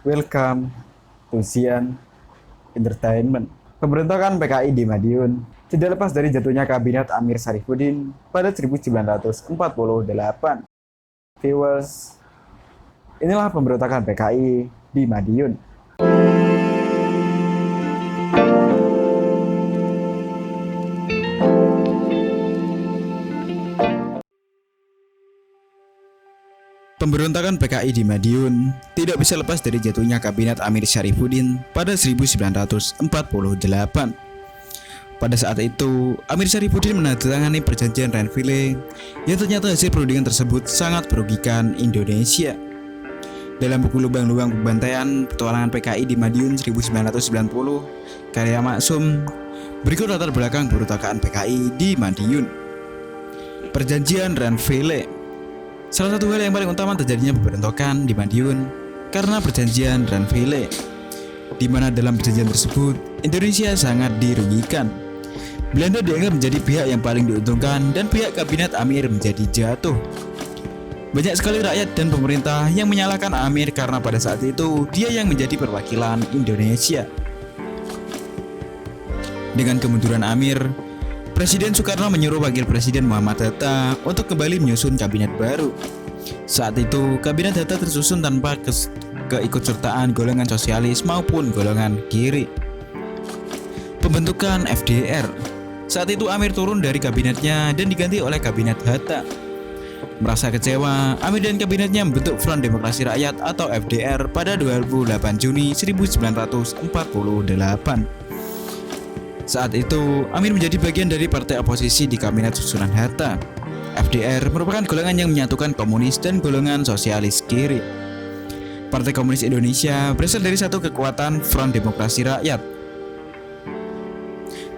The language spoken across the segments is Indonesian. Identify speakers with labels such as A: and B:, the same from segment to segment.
A: Welcome to Sian Entertainment. Pemberontakan PKI di Madiun tidak lepas dari jatuhnya kabinet Amir Syarifuddin pada 1948. Viewers, inilah pemberontakan PKI di Madiun. Pemberontakan PKI di Madiun tidak bisa lepas dari jatuhnya kabinet Amir Syarifuddin pada 1948. Pada saat itu, Amir Syarifuddin menandatangani perjanjian Renville yang ternyata hasil perundingan tersebut sangat merugikan Indonesia. Dalam buku Lubang-Lubang Pembantaian Petualangan PKI di Madiun 1990, karya Maksum, berikut latar belakang pemberontakan PKI di Madiun. Perjanjian Renville. Salah satu hal yang paling utama terjadinya pemberontakan di Madiun karena perjanjian Renville, di mana dalam perjanjian tersebut Indonesia sangat dirugikan. Belanda dianggap menjadi pihak yang paling diuntungkan dan pihak kabinet Amir menjadi jatuh. Banyak sekali rakyat dan pemerintah yang menyalahkan Amir karena pada saat itu dia yang menjadi perwakilan Indonesia. Dengan kemunduran Amir, Presiden Soekarno menyuruh Wakil Presiden Muhammad Hatta untuk kembali menyusun kabinet baru. Saat itu, kabinet Hatta tersusun tanpa keikutsertaan golongan sosialis maupun golongan kiri. Pembentukan FDR. Saat itu Amir turun dari kabinetnya dan diganti oleh kabinet Hatta. Merasa kecewa, Amir dan kabinetnya membentuk Front Demokrasi Rakyat atau FDR pada 28 Juni 1948. Saat itu, Amir menjadi bagian dari partai oposisi di kabinet susunan Hatta. FDR merupakan golongan yang menyatukan komunis dan golongan sosialis kiri. Partai Komunis Indonesia berasal dari satu kekuatan Front Demokrasi Rakyat.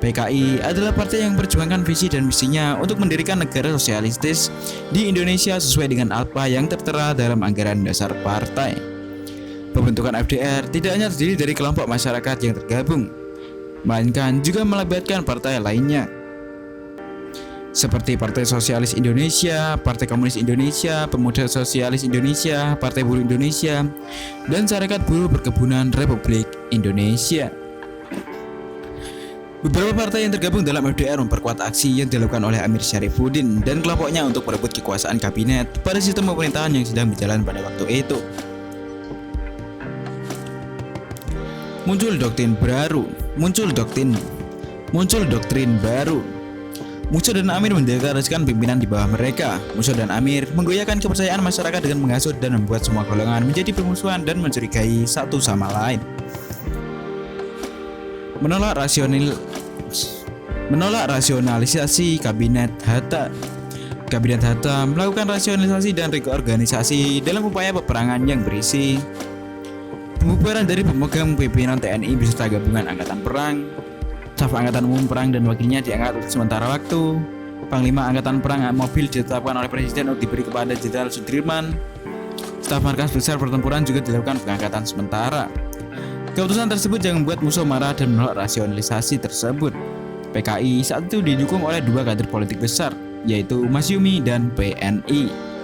A: PKI adalah partai yang memperjuangkan visi dan misinya untuk mendirikan negara sosialistis di Indonesia sesuai dengan apa yang tertera dalam anggaran dasar partai. Pembentukan FDR tidak hanya terdiri dari kelompok masyarakat yang tergabung, melainkan juga melibatkan partai lainnya seperti Partai Sosialis Indonesia, Partai Komunis Indonesia, Pemuda Sosialis Indonesia, Partai Buruh Indonesia, dan Serikat Buruh Perkebunan Republik Indonesia. Beberapa partai yang tergabung dalam FDR memperkuat aksi yang dilakukan oleh Amir Syarifuddin dan kelompoknya untuk merebut kekuasaan kabinet pada sistem pemerintahan yang sedang berjalan pada waktu itu. Muncul doktrin baru. Muncul doktrin baru. Musa dan Amir mendeklarasikan pimpinan di bawah mereka. Musa dan Amir menggoyahkan kepercayaan masyarakat dengan menghasut dan membuat semua golongan menjadi permusuhan dan mencurigai satu sama lain. Menolak rasionalisasi kabinet Hatta. Kabinet Hatta melakukan rasionalisasi dan reorganisasi dalam upaya peperangan yang berisi pembubaran dari pemegang pimpinan TNI beserta gabungan angkatan perang, staf angkatan umum perang dan wakilnya diangkat untuk sementara waktu, Panglima Angkatan Perang Mobil ditetapkan oleh Presiden untuk diberi kepada Jenderal Sudirman, staf markas besar pertempuran juga dilakukan pengangkatan sementara. Keputusan tersebut yang membuat musuh marah dan menolak rasionalisasi tersebut. PKI saat itu didukung oleh dua kader politik besar, yaitu Masyumi dan PNI.